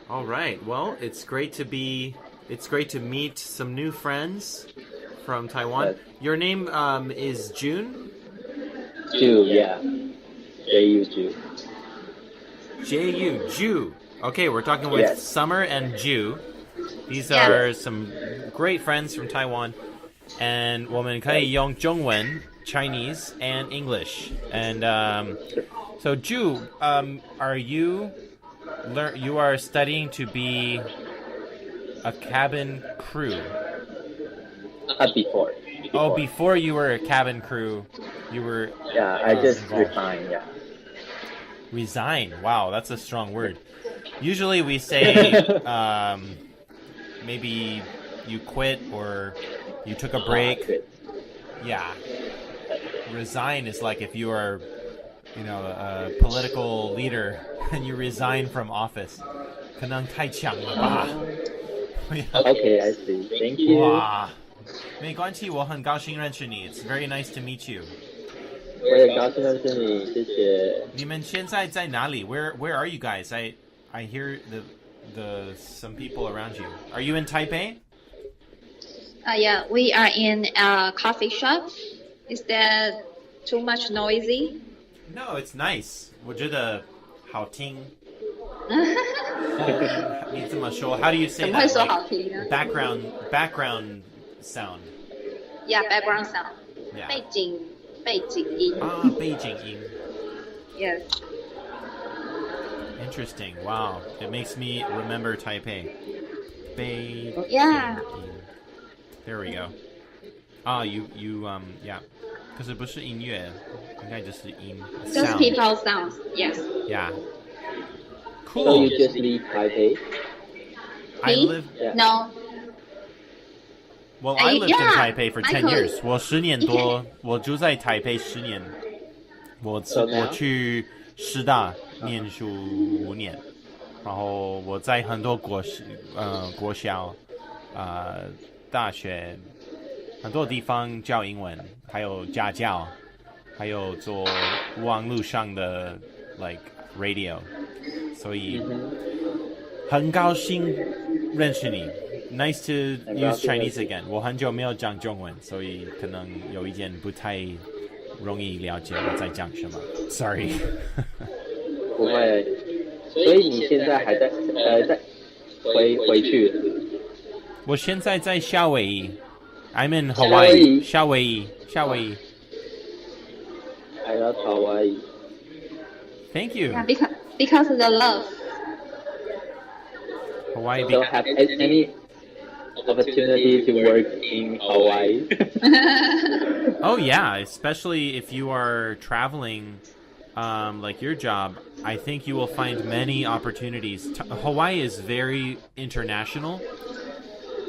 All right. Well, it's great to meet some new friends from Taiwan. Yes. Your name is June? Jew, yeah. Jew. Jew. Okay, we're talking with Yes. Summer and Jew. These Yeah. are some great friends from Taiwan. And 我们可以用中文, Chinese, and English. And so Jew, you are studying to be a cabin crew. Before. Oh, before you were a cabin crew, you were... Yeah, I just involved. resigned, yeah. Resign. Wow, that's a strong word. Usually we say maybe you quit or you took a break. Yeah. Resign is like if you are, a political leader and you resign from office. 可能太强了吧? Okay, I see. Thank you. 哇，没关系，我很高兴认识你. It's very nice to meet you. 我也高兴认识你，谢谢。你们现在在哪里? Where are you guys? I hear the some people around you. Are you in Taipei? Yeah, we are in a coffee shop. Is that too much noisy? No, it's nice. 我觉得好听。你怎么说? How do you say 怎么会 that? 说好听呢？ Background sound. Yeah, background sound. Yeah. 背景音。背景音. Yes. Interesting. Wow. It makes me remember Taipei. 背景音. Yeah. There we go. You yeah. 可是不是音乐，应该就是音 Just sound. people sounds. Yes. Yeah. So Cool. you just leave Taipei? I Me? live. Yeah. No. Well, I lived in Yeah, Taipei for 10 I could. years. 我10年多，我住在台北10年。我去师大念书5年，然后我在很多国小、大学很多地方教英文，还有家教，还有做网络上的 like radio， 所以很高兴认识你。Nice to use Chinese again. 我很久没有讲中文，所以可能有一点不太容易了解我在讲什么。Sorry. 不会。所以你现在还在回去了？我现在在夏威夷。I'm in Hawaii. 夏威夷。I love Hawaii. Thank you. Yeah, because of the love. Hawaii. Don't have any opportunity to work in Hawaii. Oh yeah, especially if you are traveling, like your job. I think you will find many opportunities. Hawaii is very international,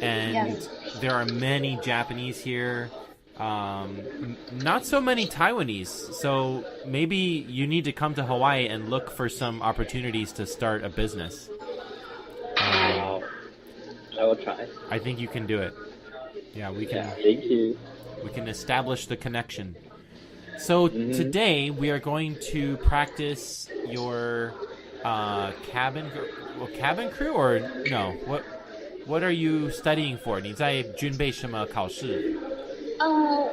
and Yes. there are many Japanese here. Not so many Taiwanese. So maybe you need to come to Hawaii and look for some opportunities to start a business. Wow. I will try. I think you can do it. Yeah, we can. Yeah, thank you. We can establish the connection. So today we are going to practice your cabin crew or no? What are you studying for? 你在准备什么考试?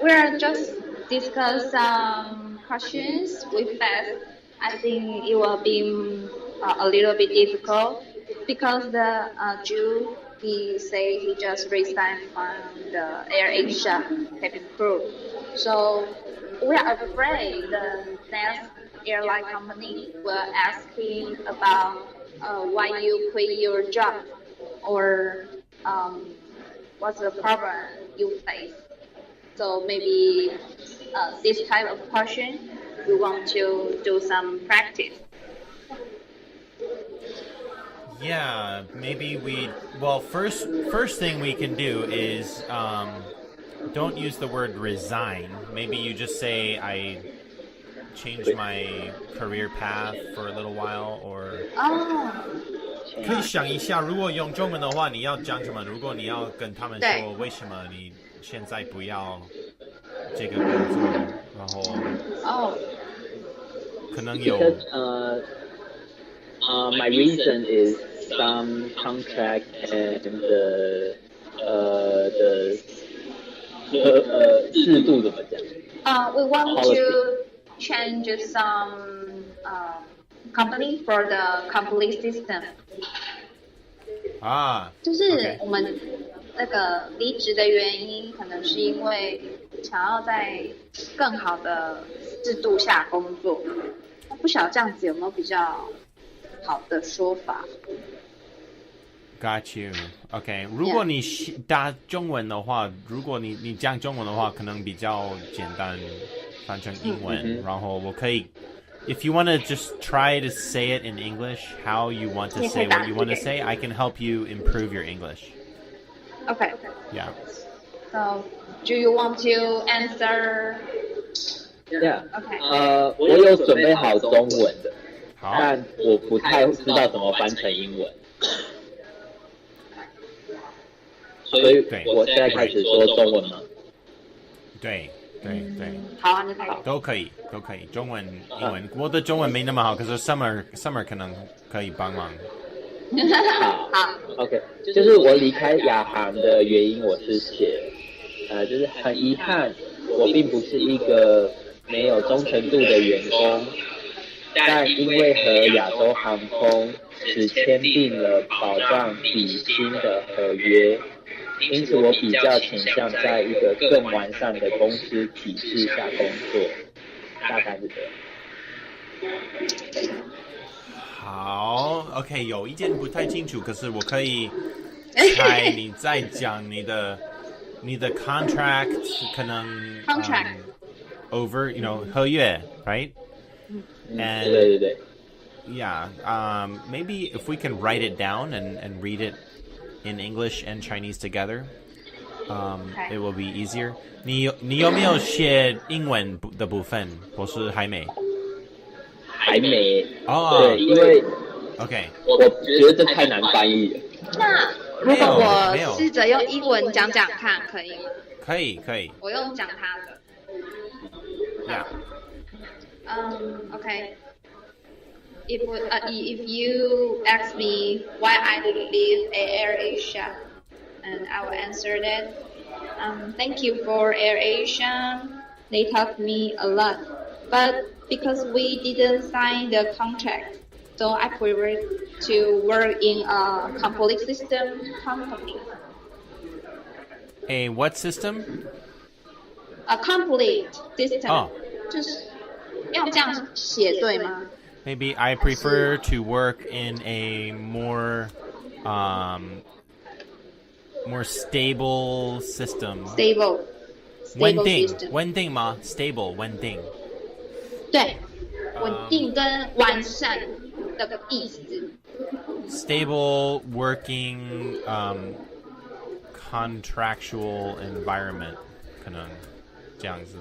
We're just discuss some questions with that. I think it will be a little bit difficult because the Jew he say he just resigned from the Air Asia cabin crew. So we are afraid the next airline company will ask him about why you quit your job or what's the problem you face. So maybe this type of question we want to do some practice. Yeah, maybe first thing we can do is don't use the word resign. Maybe you just say I changed my career path for a little while or 可以想一下，如果用中文的话，你要讲什么？如果你要跟他们说为什么你现在不要这个工作，然后可能有 Because my reason is some contract and the 制度怎么讲？We want to change some company for the complete system. 就是我们那个离职的原因，可能是因为想要在更好的制度下工作。不晓得这样子有没有比较好的说法 ？Got you. OK， 如果你打中文的话，如果你讲中文的话，可能比较简单，翻成英文。然后我可以 ，if you want to just try to say it in English, how you want to say what you want to say, I can help you improve your English. Okay. Yeah. So, do you want to answer? Yeah. Okay. 我有准备好中文的，但我不太知道怎么翻成英文，所以我现在开始说中文吗？对。好啊，你可以。都可以，中文、英文。我的中文没那么好，可是 Summer 可能可以帮忙。好 ，OK， 就是我离开亚航的原因，我是写，就是很遗憾，我并不是一个没有忠诚度的员工，但因为和亚洲航空只签订了保障底薪的合约，因此我比较倾向在一个更完善的公司体制下工作，大概是这样。好 ，OK， 有意见不太清楚，可是我可以猜你在讲你的 contract 可能 over合约 right？ And 对。Yeah, maybe if we can write it down and read it in English and Chinese together, it will be easier. 你有没有写英文的部分？或是还没？还没。对，因为 OK， 我觉得这太难翻译了。那如果我试着用英文讲看，可以吗？可以。我用讲他的。Yeah. Okay. If you ask me why I leave AirAsia, and I will answer that. Thank you for AirAsia. They taught me a lot, but because we didn't sign the contract, so I prefer to work in a complete system company. A what system? A complete system. 就是要这样写对吗？Maybe I prefer to work in a more stable system. Stable 稳定吗 ？Stable 稳定。对，稳定跟完善的意思。Stable working contractual environment 可能这样子。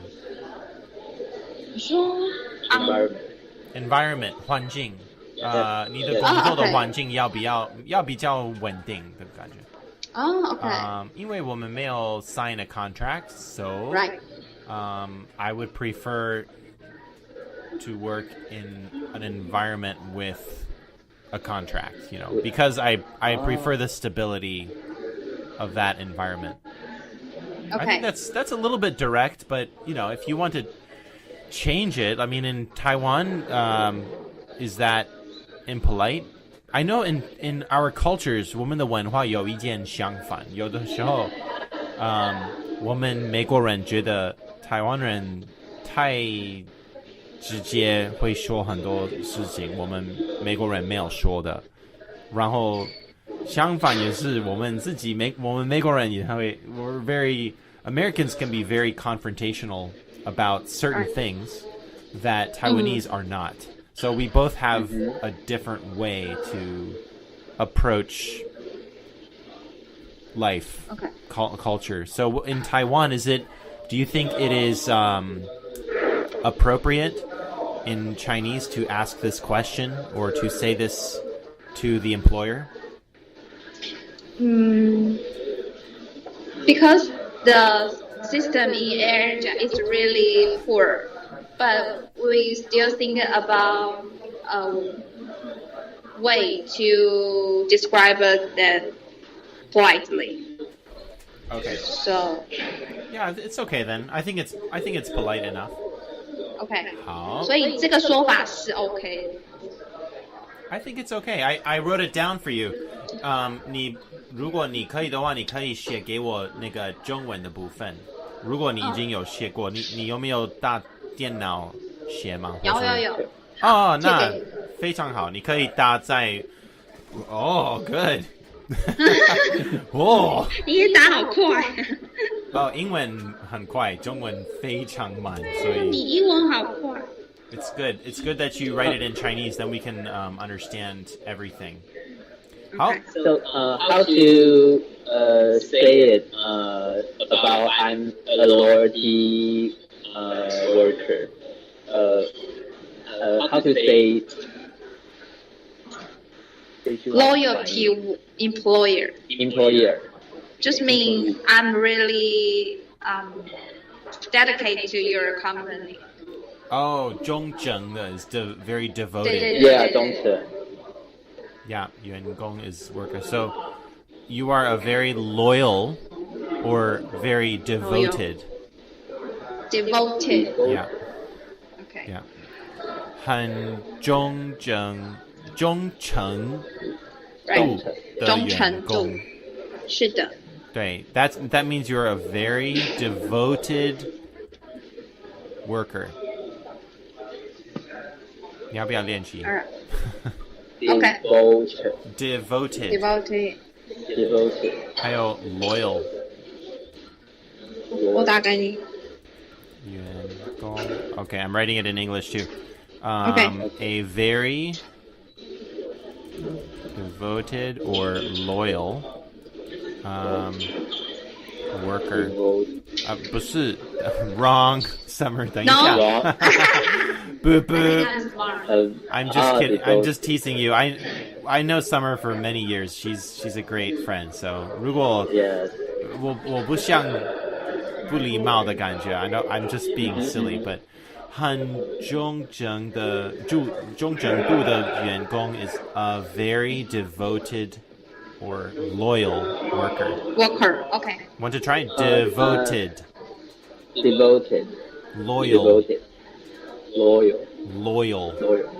你说 environment 环境，你的工作的环境要比较稳定的感觉。OK。因为我们没有 sign a contract, so I would prefer to work in an environment with a contract, because I prefer the stability of that environment. Okay. I think that's a little bit direct, but if you want to change it, I mean, in Taiwan, is that impolite? I know in our cultures, 我们的文化有一点相反，有的时候，我们美国人觉得台湾人太直接，会说很多事情，我们美国人没有说的。然后相反也是，我们美国人也会 Americans can be very confrontational about certain things that Taiwanese are not. So we both have a different way to approach life, culture. So in Taiwan, do you think it is appropriate in Chinese to ask this question or to say this to the employer? Because the system in Asia is really poor, but we still think about way to describe that politely. Okay. So. Yeah, it's okay then. I think it's polite enough. OK. 好。所以这个说法是 OK 的。I think it's okay. I wrote it down for you. 如果你可以的话，你可以写给我那个中文的部分。如果你已经有写过，你有没有打电脑写吗？有。哦，那非常好，你可以打在。哦 ，good 哦，你也打好快。英文很快，中文非常慢，所以你英文好快。It's good. It's good that you write it in Chinese, then we can understand everything. Okay. So, how to say it about I'm a loyalty worker? How to say loyalty employer? Employer. Just mean I'm really dedicated to your company. Oh, 忠诚的 is very devoted. Yeah, 忠诚. Yeah, 员工 is worker. So you are a very loyal or very devoted. Devoted. Yeah. Okay. Yeah. 很忠诚度的员工。是的。对 that means you're a very devoted worker. 你要不要练习？ OK. Devoted. 还有 loyal. 我打给你。员工 Okay, I'm writing it in English too. Okay. A very devoted or loyal worker. 不是 wrong Summer 等一下 Boo boo. I'm just kidding. I'm just teasing you. I know Summer for many years. She's a great friend. So 如果 我不像不礼貌的感觉 I know I'm just being silly, but 很忠诚度的员工 is a very devoted or loyal worker. Worker, okay. Want to try? Devoted. Loyal.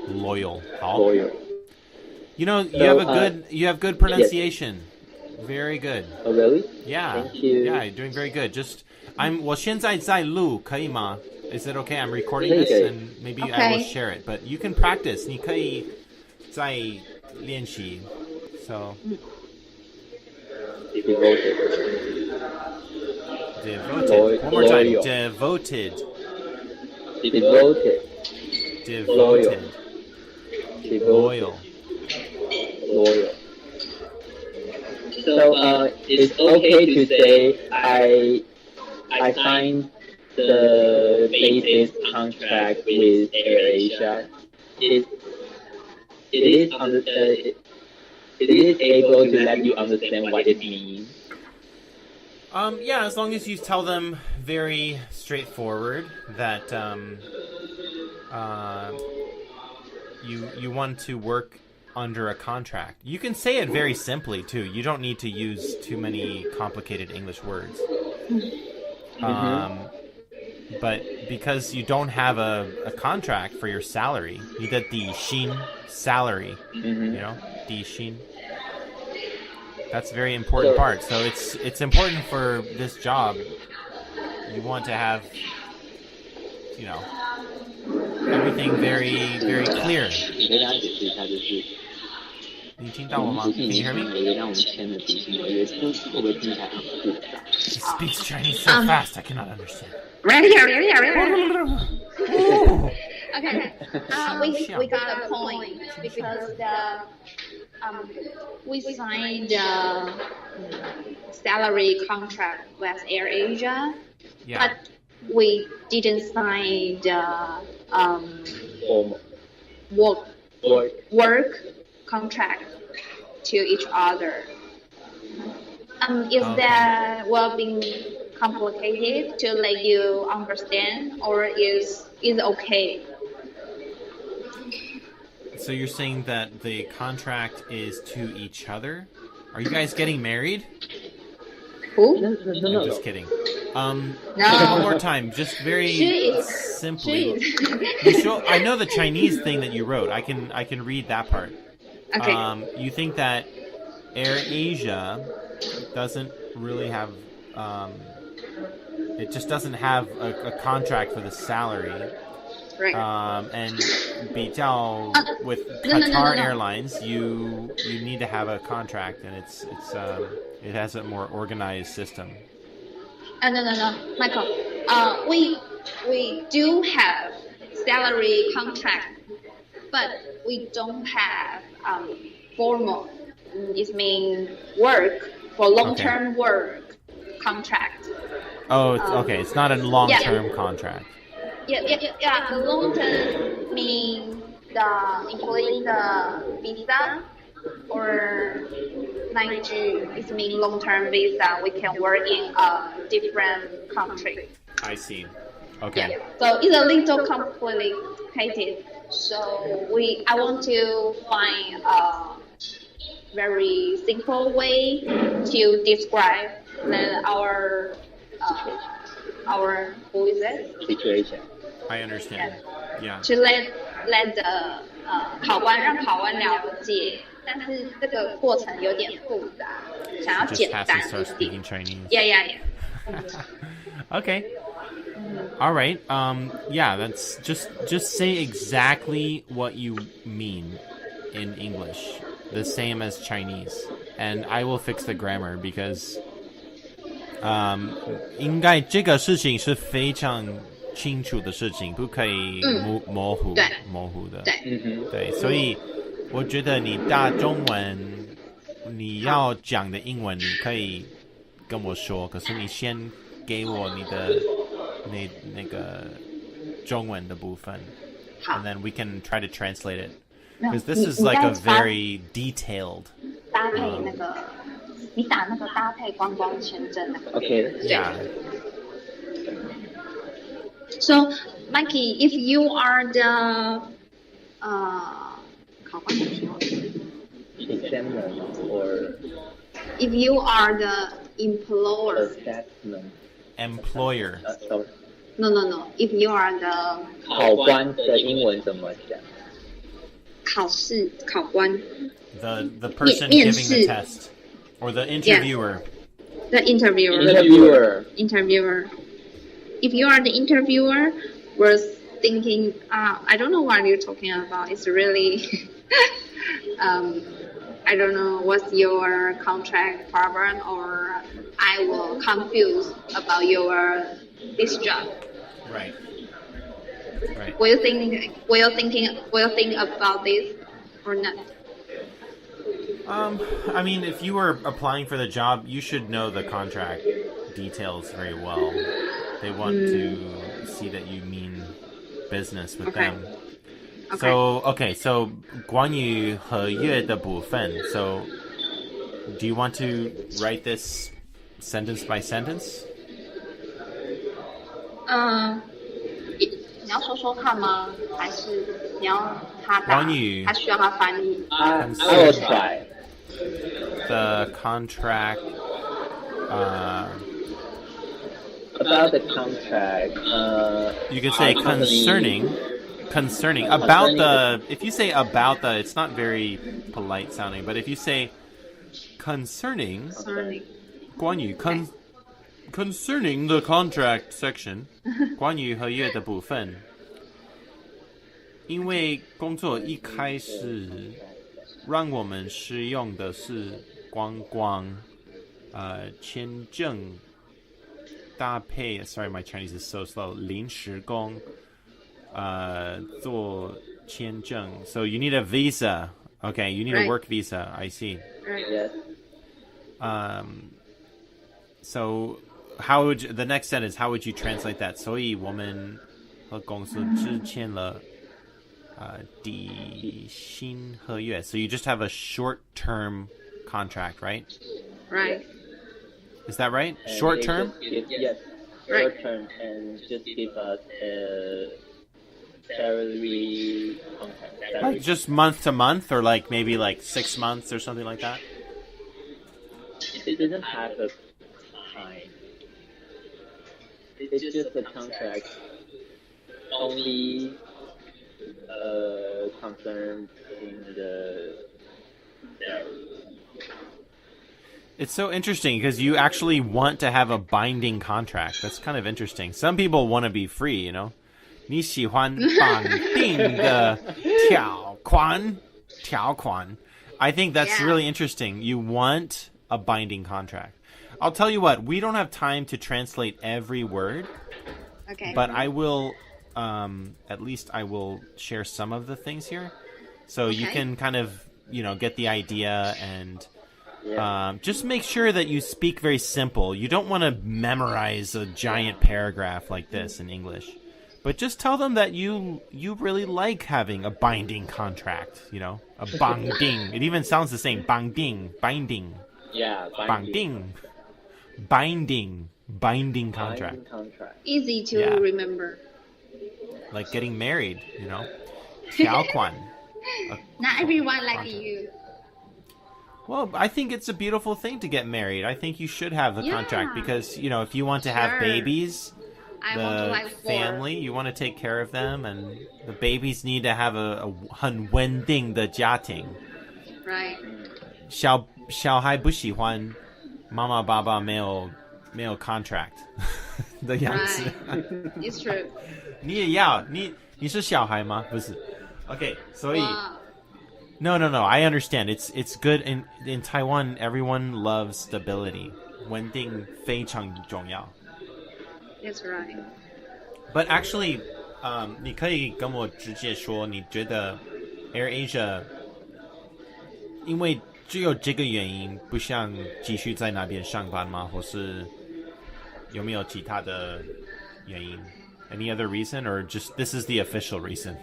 Loyal. 好 You know, you have good pronunciation. Yes. Very good. Oh, really? Yeah. Thank you. Yeah, you're doing very good.我现在在录可以吗 Is it okay? I'm recording this and maybe I will share it. But you can practice. 你可以再练习 So. Devoted. One more time. Devoted. Loyal. So it's okay to say I signed the basis contract with AirAsia. It is able to let you understand what it means. Yeah, as long as you tell them very straightforward that you want to work under a contract. You can say it very simply too. You don't need to use too many complicated English words. But because you don't have a contract for your salary, 你的底薪 salary, you know, 底薪. That's a very important part. So it's important for this job. You want to have, you know, everything very, very clear. 你可以跟他解释一下，就是你听到我吗？ Can you hear me? 让我们签的底薪合约，会不会听起来很复杂 He speaks Chinese so fast, I cannot understand. Ready. Okay. We got a point because we signed the salary contract with AirAsia, Yeah. but we didn't sign the work contract to each other. Is that will be complicated to let you understand, or is okay? So you're saying that the contract is to each other? Are you guys getting married? Who? No. I'm just kidding. No. One more time, just very simply. I know the Chinese thing that you wrote. I can read that part. Okay. You think that AirAsia doesn't really have it just doesn't have a contract for the salary. Right. And 比较 with Qatar Airlines, you need to have a contract, and it has a more organized system. No, Michael. We do have salary contract, but we don't have formal. It means work for long-term work contract. Oh, okay. It's not a long-term contract. Yeah. The long-term means the employee the visa or 9G. It means long-term visa. We can work in a different country. I see. Okay. Yeah. So it's a little complicated. So I want to find a very simple way to describe our who is it? Situation. I understand. Yeah. To let the 考官让考官了解，但是这个过程有点复杂，想要 Just 简 has 单 to start 一点。 speaking Chinese. Yeah. Okay. All right. Yeah, that's just say exactly what you mean in English, the same as Chinese, and I will fix the grammar because 应该这个事情是非常清楚的事情，不可以模糊的。对，所以我觉得你大中文你要讲的英文，你可以跟我说，可是你先给我你的那个中文的部分 and then we can try to translate it because this is like a very detailed 搭配那个你打那个搭配观光签证那个 Okay. yeah. So Mikey, if you are the 考官怎么说 Examiner or If you are the employer assessment. Employer. Sorry. No. If you are the 考官的英文怎么讲？考官 The person 面 giving 试 the test or the interviewer. The interviewer. If you are the interviewer, we're thinking, I don't know what you're talking about. It's really, I don't know what's your contract problem, or I will confuse about this job. Right. Will you think about this or not? I mean, if you were applying for the job, you should know the contract details very well. They want to see that you mean business with them. So 关于合约的部分 so do you want to write this sentence by sentence? 你要说说看吗？还是你要他打？关于他需要他翻译。I will try. The contract About the contract, you could say concerning about the if you say about the it's not very polite sounding, but if you say concerning 关于 concerning the contract section 关于合约的部分因为工作一开始让我们使用的是观光签证搭配 sorry my Chinese is so slow 临时工做签证 so you need a visa okay you need a work visa I see yes. So how would the next sentence how would you translate that 所以我们和公司只签了底薪合约 so you just have a short-term contract right is that right And short term yes. Short term and just give us salary contract. Salary. Like just month to month, or like maybe like 6 months or something like that? It doesn't have a time. It's just a contract. Only concerned in the salary. It's so interesting because you actually want to have a binding contract. That's kind of interesting. Some people want to be free, you know? 你喜欢绑定的条款. I think that's really interesting. You want a binding contract. I'll tell you what, we don't have time to translate every word. Okay. But I will, at least I will share some of the things here. So you can kind of, get the idea and just make sure that you speak very simple. You don't want to memorize a giant paragraph like this in English. But just tell them that you really like having a binding contract, a binding. It even sounds the same. Binding. Yeah, Binding contract. Easy to remember. Like getting married, 条款. Not everyone like you. Well, I think it's a beautiful thing to get married. I think you should have the contract because, if you want to have babies, the family, you want to take care of them, and the babies need to have a 很稳定的家庭. Right. 小孩不喜欢妈妈爸爸没有 contract 的样子. It's true. 你也要你是小孩吗？不是. Okay, 所以 No, I understand. It's good in Taiwan. Everyone loves stability. 稳定非常重要. That's right. But actually, 你可以跟我直接说，你觉得 AirAsia 因为只有这个原因不想继续在那边上班吗？或是有没有其他的原因？ Any other reason, or just this is the official reason?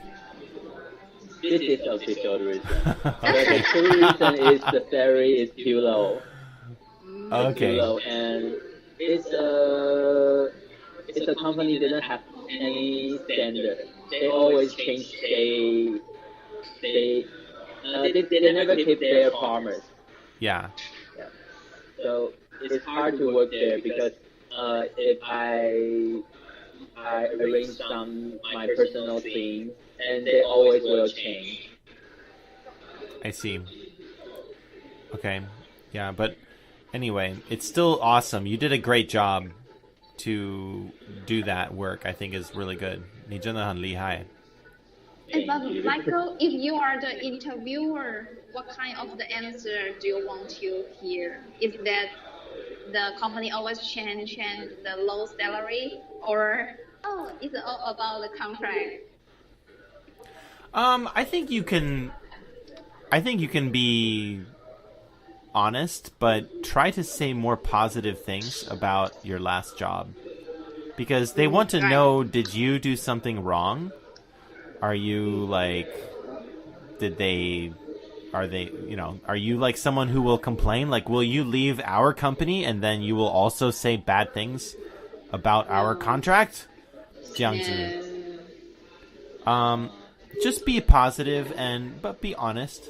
This is the official reason. The true reason is the salary is too low. Okay. Too low, and it's a company that doesn't have any standard. They always change. They never keep their promise. Yeah. So it's hard to work there because if I arrange my personal things, and they always will change. I see. Okay. Yeah, but anyway, it's still awesome. You did a great job to do that work. I think is really good. 你真的很厉害. But Michael, if you are the interviewer, what kind of the answer do you want to hear? Is that the company always change the low salary, or it's all about the contract? I think you can be honest, but try to say more positive things about your last job. Because they want to know, did you do something wrong? Are you like, are you like someone who will complain? Like, will you leave our company and then you will also say bad things about our contract? 这样子. Just be positive but be honest,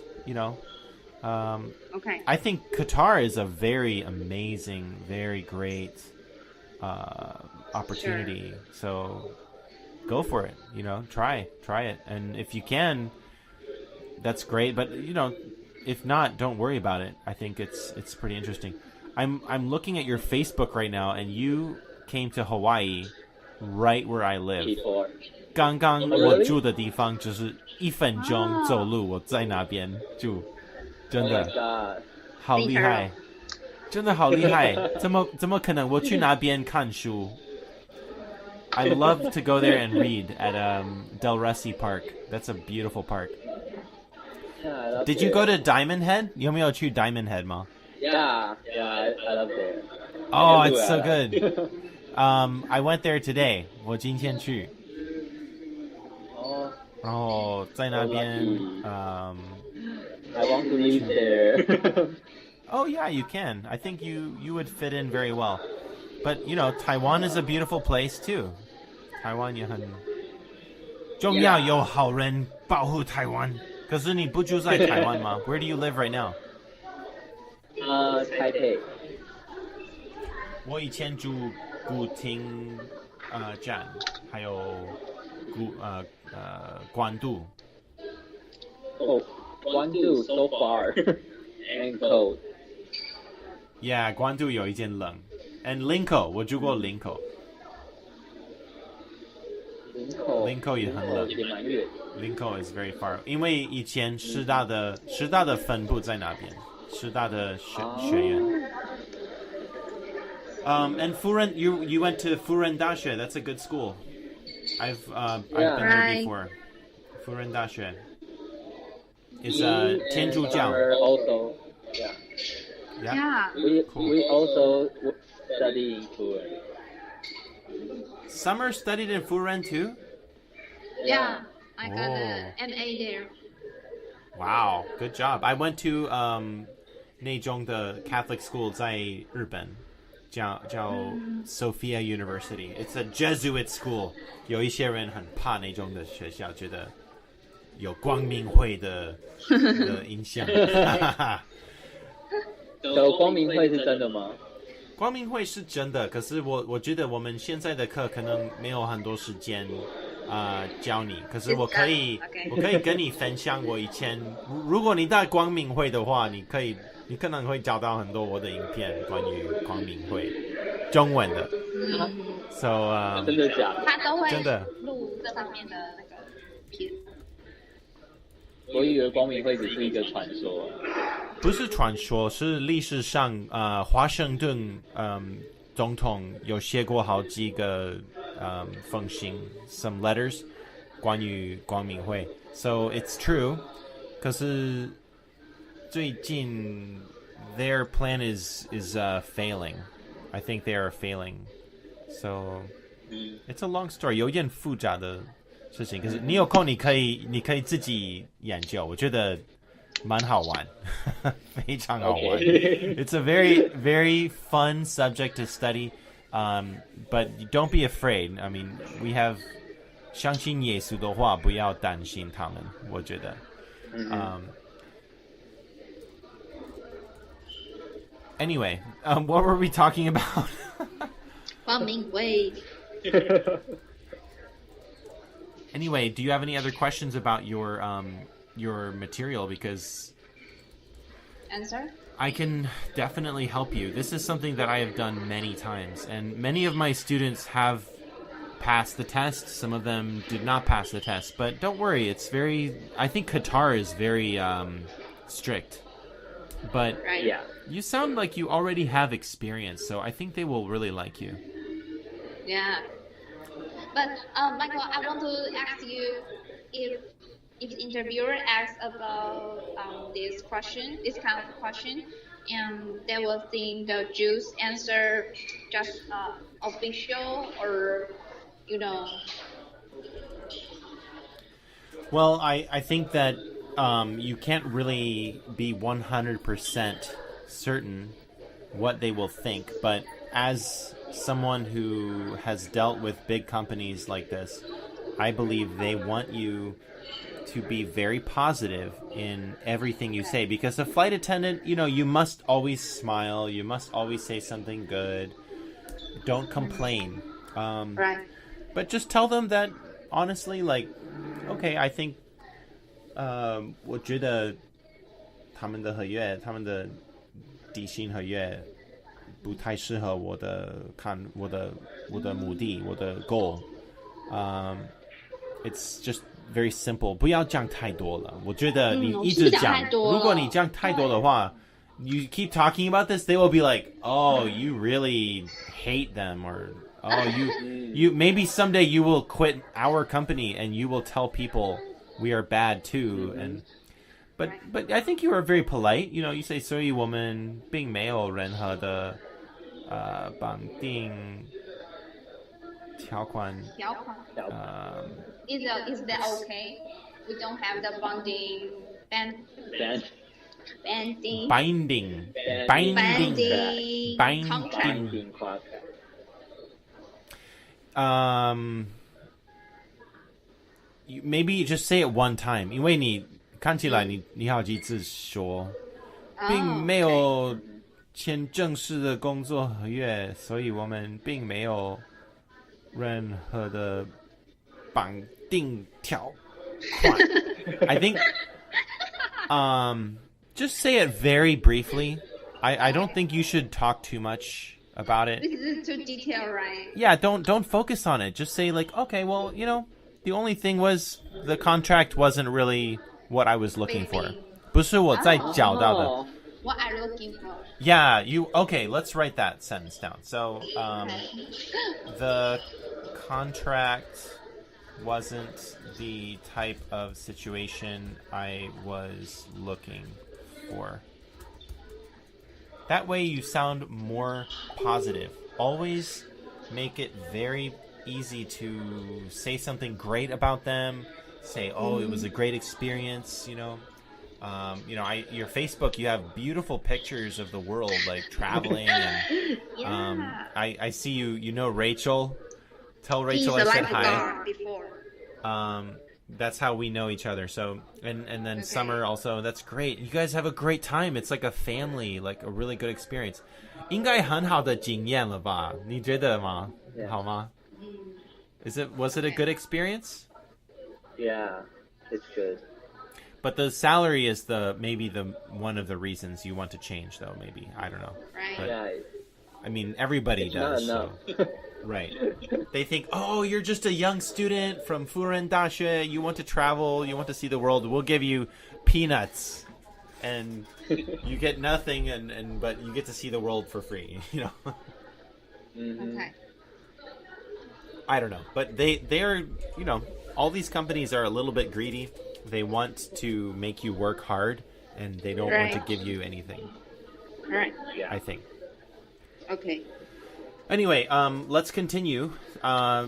Okay. I think Qatar is a very amazing, very great opportunity. Sure. So go for it, try it. And if you can, that's great. But, if not, don't worry about it. I think it's pretty interesting. I'm looking at your Facebook right now, and you came to Hawaii right where I live. 刚刚我住的地方就是1分钟走路，我在那边住，真的好厉害，真的好厉害，怎么可能？我去那边看书。I love to go there and read at Del Resi Park. That's a beautiful park. Yeah, Did you go to Diamond Head? 有没有去 Diamond Head 吗？ Yeah, I love it. Oh, it's so good. I went there today. 我今天去。然后在那边 I want to live there. Oh yeah, you can. I think you would fit in very well. But Taiwan is a beautiful place too. Taiwan 也很重要有好人保护台湾。可是你不住在台湾吗？Where do you live right now？ 台北。我以前住古亭站，还有关渡。关渡 so far and cold. Yeah， 关渡有一点冷。And 林口，我住过林口。林口也很冷。林口 is very far， 因为以前师大的分部在那边，师大的学院。And Furen, you went to Furen 大学. That's a good school. I've been there before. Furen 大学 is 天主教。Also, Yeah. We also study in Furen. Summer studied in Furen too? Yeah, I got an MA there. Wow, good job. I went to 内中的 Catholic school 在日本，叫Sophia University. It's a Jesuit school. 有一些人很怕内中的学校，觉得有光明会的影响。光明会是真的吗？光明会是真的，可是我觉得我们现在的课可能没有很多时间教你，可是我可以跟你分享我以前，如果你在光明会的话，你可能会找到很多我的影片关于光明会，中文的。So 真的假的？他都会真的录这方面的那个片。我以为光明会只是一个传说。不是传说，是历史上华盛顿总统有写过好几个封信 some letters 关于光明会 so it's true 可是最近 their plan is failing I think they are failing so it's a long story 有点复杂的事情可是你有空你可以自己研究我觉得蛮好玩非常好玩 It's a very very fun subject to study but don't be afraid I mean we have 相信耶稣的话不要担心他们我觉得Anyway what were we talking about 光明会 Anyway do you have any other questions about your material because answer I can definitely help you. This is something that I have done many times, and many of my students have passed the test. Some of them did not pass the test, but don't worry. I think Qatar is very strict, but right Yeah. you sound like you already have experience, so I think they will really like you. Yeah but Michael I want to ask you if the interviewer asks about this kind of question, and they will think the Jews answer just official or, Well, I think that you can't really be 100% certain what they will think, but as someone who has dealt with big companies like this, I believe they want you to be very positive in everything you say because a flight attendant, you must always smile, you must always say something good, don't complain. right But just tell them that honestly, like, okay, I think 我觉得他们的合约，他们的底薪合约不太适合我的目的，我的 goal. It's just very simple. 不要讲太多了。我觉得你一直讲，如果你讲太多的话 you keep talking about this, they will be like, oh, you really hate them, or oh, you maybe someday you will quit our company and you will tell people we are bad too. And but I think you are very polite. You say 所以我们并没有任何的绑定条款。Is that okay? We don't have the binding contract. maybe you just say it one time， 因为你看起来你好几次说，并没有签正式的工作合约，所以我们并没有任何的绑定条款。I think, just say it very briefly. I don't think you should talk too much about it. This is too detailed, right? Yeah, don't focus on it. Just say like, okay, well, the only thing was the contract wasn't really what I was looking for. 不是我在找到的。What are you looking for? Yeah, okay, let's write that sentence down. So, the contract wasn't the type of situation I was looking for. That way you sound more positive. Always make it very easy to say something great about them. Say, oh, it was a great experience, your Facebook, you have beautiful pictures of the world, like traveling. And, I see you know Rachel. Tell Rachel I said hi. Before. That's how we know each other. So, and then Summer also, that's great. You guys have a great time. It's like a family, like a really good experience. 应该很好的经验了吧？你觉得吗？好吗？ Was it a good experience? Yeah, it's good. But the salary is maybe the one of the reasons you want to change, though. Maybe, I don't know. Right. But, Yeah. I mean, everybody does. Not So. enough. Right. They think, oh, you're just a young student from Furen Daxue. You want to travel. You want to see the world. We'll give you peanuts, and you get nothing, but you get to see the world for free. Mm-hmm. Okay. I don't know, but they're all these companies are a little bit greedy. They want to make you work hard, and they don't want to give you anything. Right. Yeah. I think. Okay. Anyway, let's continue.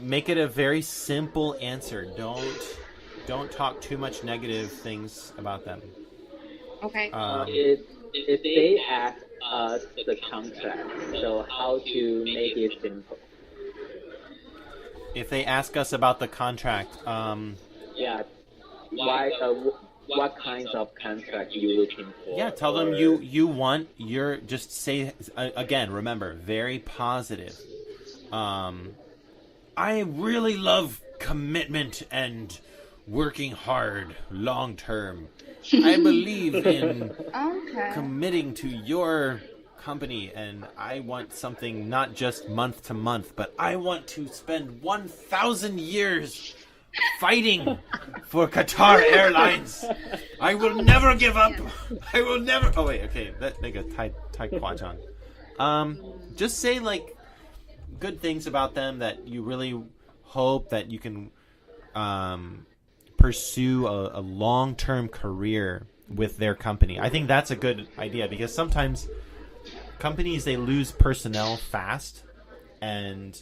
Make it a very simple answer. Don't talk too much negative things about them. Okay. If they ask us the contract, so how to make it simple? If they ask us about the contract, Yeah. Why? What kinds of contract you looking for? yeah, tell them you want just say again. Remember, very positive. I really love commitment and working hard, long term. I believe in committing to your company, and I want something not just month to month, but I want to spend 1,000 years fighting for Qatar Airlines. I will never give up. I will never. Oh wait, okay, that 那个太夸张. Just say like good things about them, that you really hope that you can pursue a long-term career with their company. I think that's a good idea, because sometimes companies, they lose personnel fast, and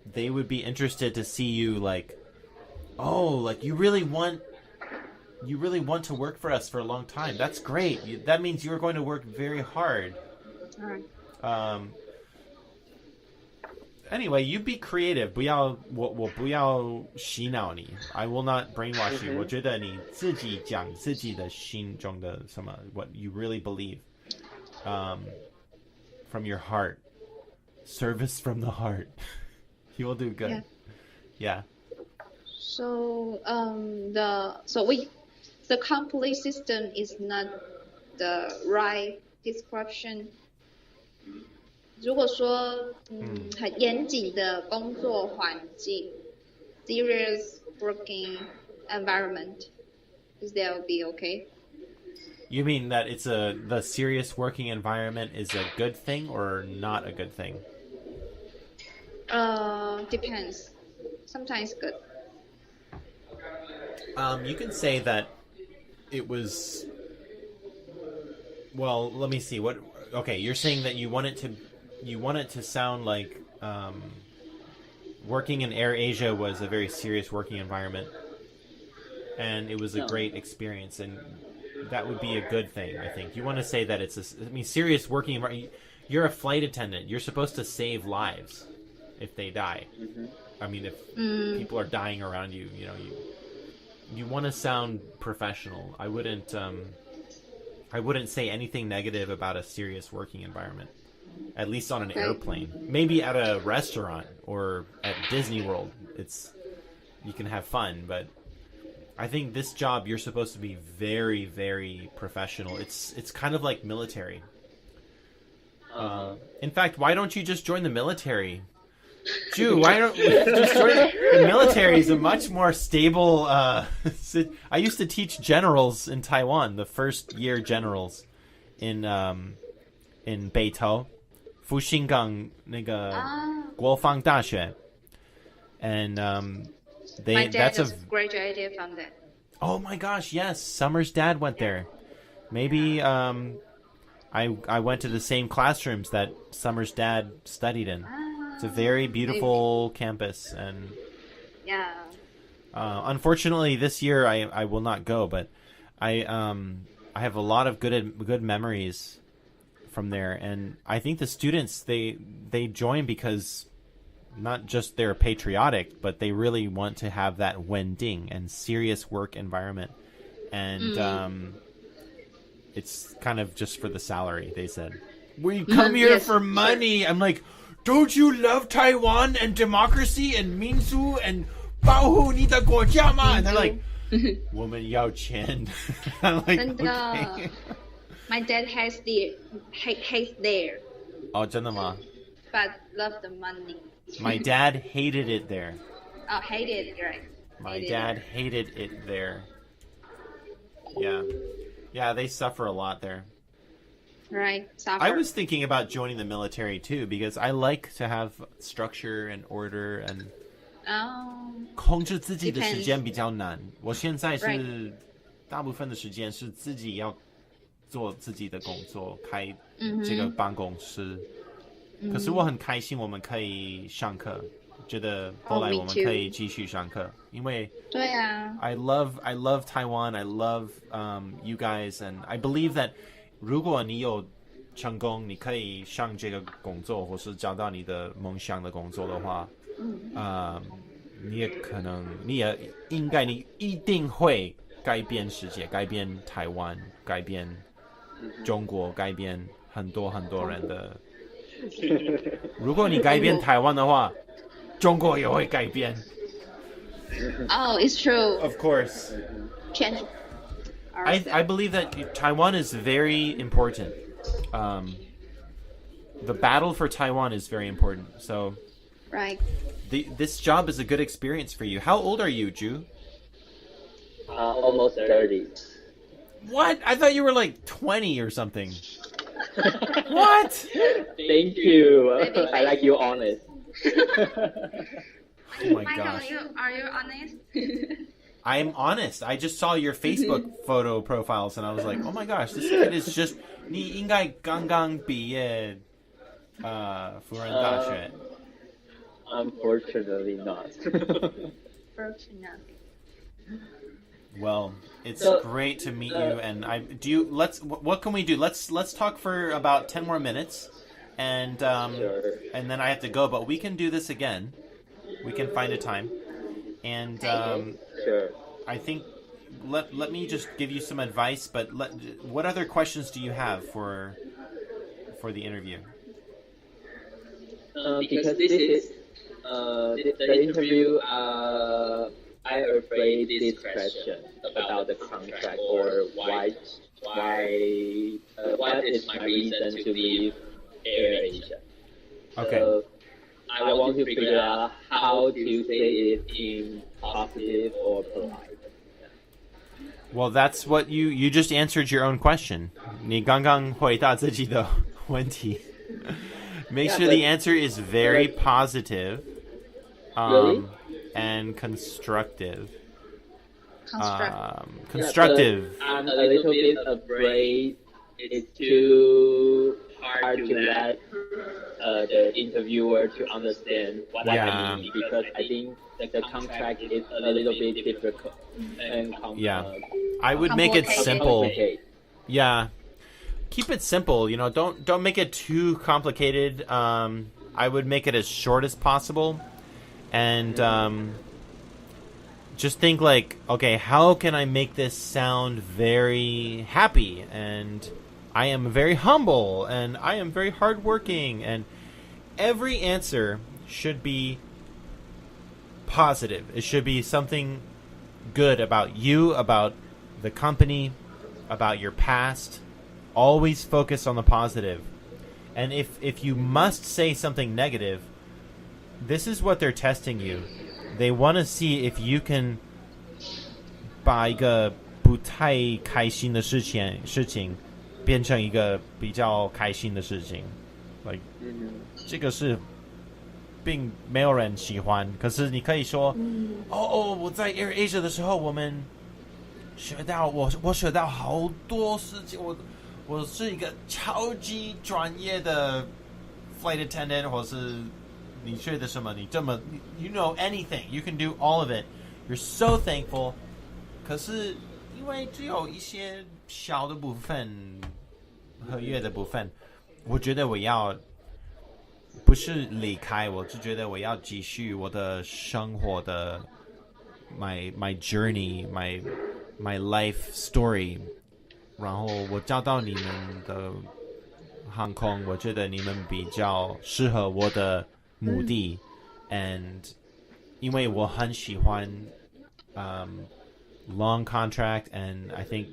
they would be interested to see you like, oh, like you really want to work for us for a long time. That's great. That means you're going to work very hard. Anyway, you be creative. 我不要洗脑你. I will not brainwash you. 我觉得你自己讲自己的心中的什么, what you really believe, from your heart. Service from the heart. You will do good. Yeah. So the complete system is not the right description. 如果说很严谨的工作环境 serious working environment, is that be okay? You mean that the serious working environment is a good thing or not a good thing? Depends. Sometimes good. You can say that it was. Well, let me see. Okay, you're saying that you want it to sound like working in AirAsia was a very serious working environment, and it was a great experience, and that would be a good thing. I think you want to say that it's serious working environment. You're a flight attendant. You're supposed to save lives if they die. I mean, if people are dying around you, you want to sound professional. I wouldn't say anything negative about a serious working environment. At least on an airplane. Maybe at a restaurant or at Disney World, you can have fun, but I think this job you're supposed to be very, very professional. It's kind of like military. In fact, why don't you just join the military? Ju, why don't you just join the military? Is a much more stable. I used to teach generals in Taiwan, the first year generals in Beitou, Fuxinggang 那个国防大学, and my dad just graduated from that. Oh my gosh, yes, Summer's dad went there. Maybe I went to the same classrooms that Summer's dad studied in. It's a very beautiful campus, and unfortunately this year I will not go, but I have a lot of good memories from there, and I think the students they join because not just they're patriotic, but they really want to have that wending and serious work environment, and it's kind of just for the salary. They said, we come here for money. I'm like, don't you love Taiwan and democracy and Minsu and 保护你的国家吗? And they're like, 我们要钱. I'm like, okay. My dad hates there. Oh, 真的吗? But love the money. My dad hated it there. Oh, hated, right. My dad hated it there. Yeah. Yeah, they suffer a lot there. Right, suffer. I was thinking about joining the military too, because I like to have structure and order and 控制自己的时间比较难。我现在是大部分的时间是自己要做自己的工作，开这个办公室。可是我很开心我们可以上课，觉得后来我们可以继续上课，因为对啊 I love Taiwan, I love you guys, and I believe that 如果你有成功，你可以上这个工作，或是找到你的梦想的工作的话，你也一定会改变世界，改变台湾，改变中国，改变很多很多人的。如果你改变台湾的话，中国也会改变。Oh, it's true. Of course. Change. I believe that Taiwan is very important. The battle for Taiwan is very important. So, right. This job is a good experience for you. How old are you, Ju? Almost 30. What? I thought you were like 20 or something. What? Thank you. I like you honest. Oh my gosh. Are you honest? I'm honest. I just saw your Facebook photo profiles and I was like, oh my gosh, this kid is just 你应该刚刚毕业辅仁大学 Unfortunately not. Fortunately. Well, it's great to meet you, and what can we do? Let's talk for about 10 more minutes, and Sure. and then I have to go, but we can do this again. We can find a time, and Sure. I think let me just give you some advice. But what other questions do you have for the interview? Because this is the interview. I'm afraid this question about the contract or why what is my reason to leave AirAsia? Okay. So I want to figure out how to say it in positive or polite. Well, that's what you just answered your own question. 你刚刚回答自己的问题. Make sure the answer is very positive. Really? And constructive. Constructive. Constructive. I'm a little bit afraid it's too hard to let the interviewer to understand what I mean, because I think the contract is a little bit difficult and I would make it simple. Complicated. Yeah. Keep it simple, don't make it too complicated. I would make it as short as possible. And just think like, okay, how can I make this sound very happy? And I am very humble, and I am very hardworking, and every answer should be positive. It should be something good about you, about the company, about your past. Always focus on the positive. And if you must say something negative, this is what they're testing you. They want to see if you can 把一个不太开心的事情变成一个比较开心的事情。Like 这个是并没有人喜欢，可是你可以说，我在 AirAsia 的时候，我们学到我学到好多事情，我是一个超级专业的 flight attendant， 或是你学的什么，你这么 you know anything, you can do all of it. You're so thankful. 可是因为只有一些小的部分，合约的部分，我觉得我要不是离开，我就觉得我要继续我的生活的 my journey, my life story. 然后我找到你们的航空，我觉得你们比较适合我的目的，and 因为我很喜欢long contract, and I think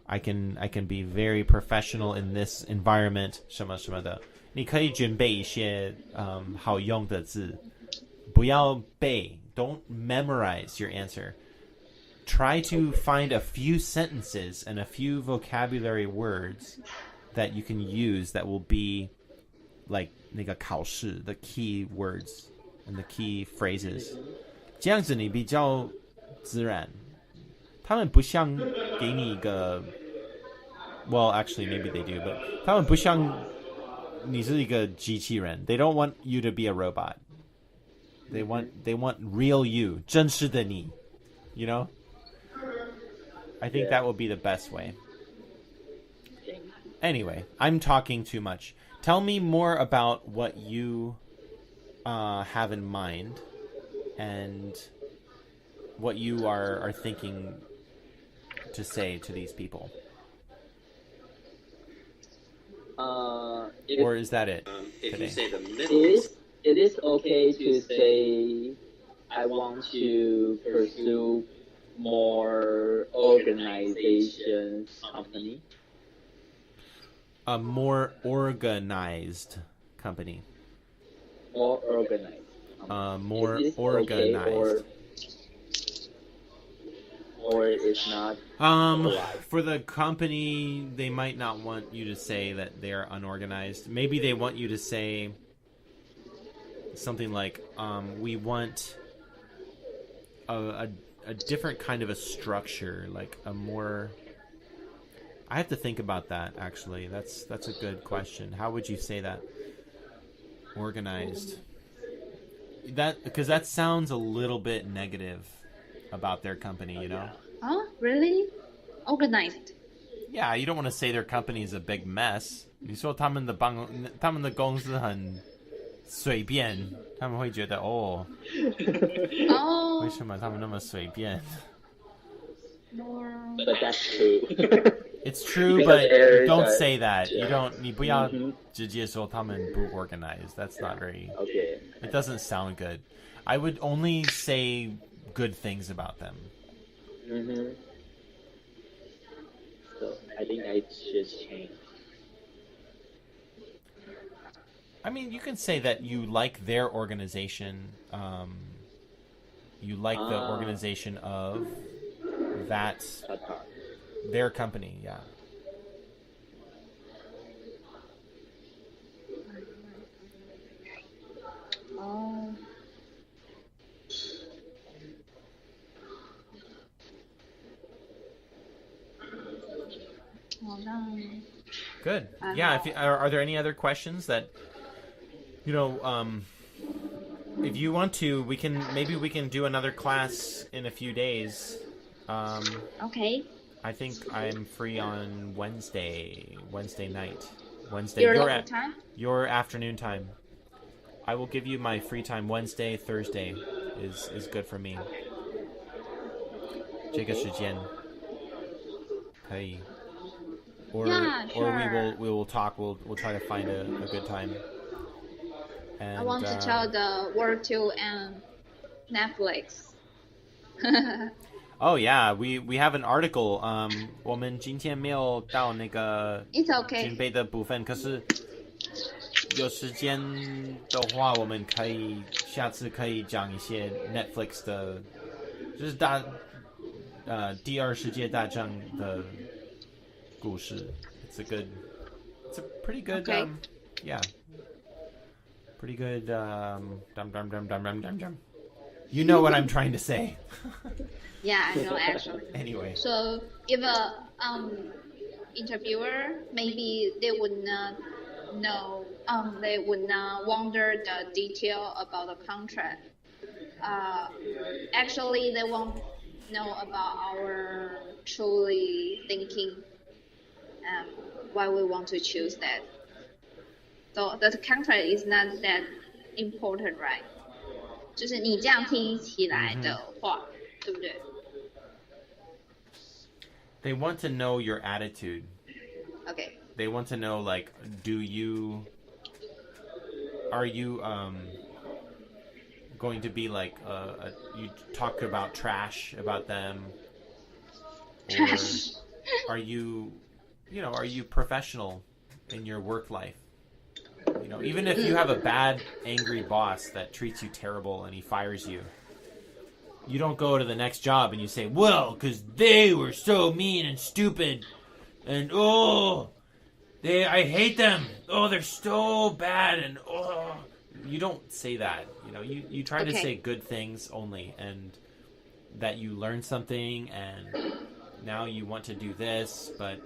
I can be very professional in this environment 什么什么的。你可以准备一些好用的字，不要背 don't memorize your answer. Try to find a few sentences and a few vocabulary words that you can use that will be like 那个考试 the key words and the key phrases. 这样子你比较自然。他们不像给你一个 well, actually, maybe they do, but 他们不像你是一个机器人 They don't want you to be a robot. They want real you, 真实的你 You know? I think that will be the best way. Anyway, I'm talking too much. Tell me more about what you have in mind and what you are thinking to say to these people. Or is that it? If you say the middle, it is okay to say I want to pursue more organization company. A more organized company. More organized. More organized. Okay, or it's not. For the company, they might not want you to say that they are unorganized. Maybe they want you to say something like, we want a different kind of a structure, like a more... I have to think about that, actually. That's a good question. How would you say that? Organized. Because that sounds a little bit negative about their company, you know? Oh, really? Organized. Yeah, you don't want to say their company is a big mess. 你说他们的公司很随便，他们会觉得为什么他们那么随便？ But that's true. It's true, but don't say that. You 不要直接说他们不 organized. That's not very... Okay. It doesn't sound good. I would only say good things about them. So I think I should change. I mean, you can say that you like their organization. You like the organization of that their company, yeah. Good. Yeah. Are there any other questions that if you want to, we can do another class in a few days. Okay. I think I'm free on Wednesday night. Your afternoon time. I will give you my free time. Wednesday, Thursday is good for me. 这个时间可以 Yeah, or sure. we will talk. We'll try to find a good time. And, I want to tell the world to Netflix. Oh yeah, we have an article. 我们今天没有到那个 It's okay. 准备的部分，可是有时间的话，我们可以下次可以讲一些 Netflix 的，就是第二世界大战的故事。It's a pretty good, Okay. Yeah, pretty good. You know what I'm trying to say. Yeah, I know actually. Anyway. So if a interviewer, maybe they would not know, they would not wonder the detail about the contract. Actually, they won't know about our truly thinking, why we want to choose that. So the contract is not that important, right? 就是你这样听起来的话，对不对？ They want to know your attitude. Okay. They want to know, like, are you going to be like you talk about trash about them, Trash. or are you professional in your work life? Even if you have a bad, angry boss that treats you terrible and he fires you, you don't go to the next job and you say, well, because they were so mean and stupid, and I hate them. Oh, they're so bad, and you don't say that. You try to say good things only, and that you learn something, and now you want to do this, but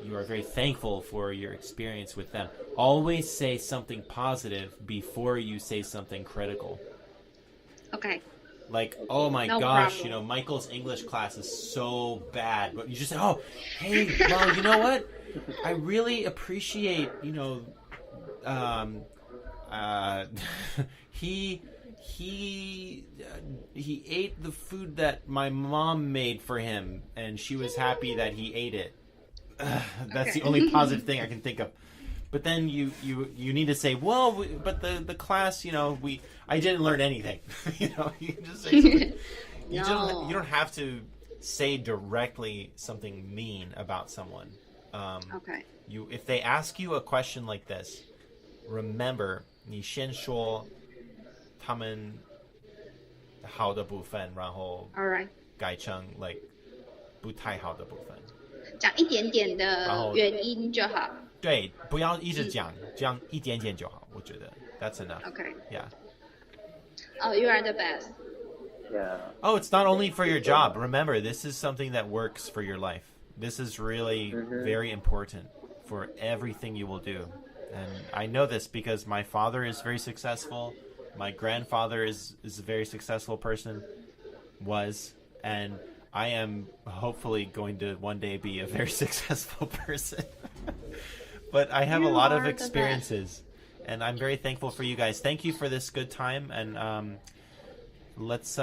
you are very thankful for your experience with them. Always say something positive before you say something critical. Okay. Like, oh my No gosh, problem. Michael's English class is so bad. But you just say, oh, hey, well, you know what? I really appreciate, he ate the food that my mom made for him, and she was happy that he ate it. That's the only positive thing I can think of. But then you need to say, well, but the class, I didn't learn anything. You just say something. You don't have to say directly something mean about someone. Okay. If they ask you a question like this, remember, 你先说他们好的部分，然后 Alright. 改成 like 不太好的部分。讲一点点的原因就好。对，不要一直讲，这样一点点就好。我觉得 that's enough. Okay. Yeah. Oh, you are the best. Yeah. Oh, it's not only for your job. Remember, this is something that works for your life. This is really very important for everything you will do. And I know this because my father is very successful. My grandfather is a very successful person, and I am hopefully going to one day be a very successful person. But I have a lot of experiences, and I'm very thankful for you guys. Thank you for this good time, and let's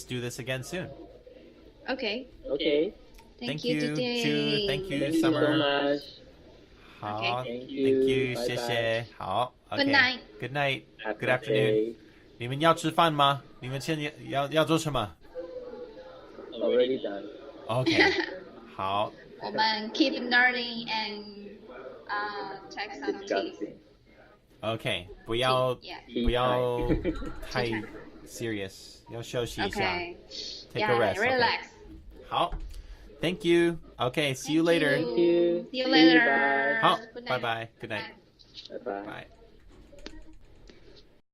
do this again soon. Okay. Okay. Thank you, you today. Chu. Thank you, Thank you Summer. so much. 好 Thank Thank you, you. 谢谢。好 Good okay. night. Good night. Happy Good afternoon. day. 你们要吃饭吗？你们现在要做什么 Already done.？OK 好。我们 keep learning and take some tips. Disgusting. OK 不要 Yeah. 不要太 serious， 要休息一下 Okay. Take Yeah, a rest. relax. OK 好 Thank you. OK see you later. Thank you. See you See you, later. bye. 好 Good 拜 night. 拜 Good night. Bye bye. Bye.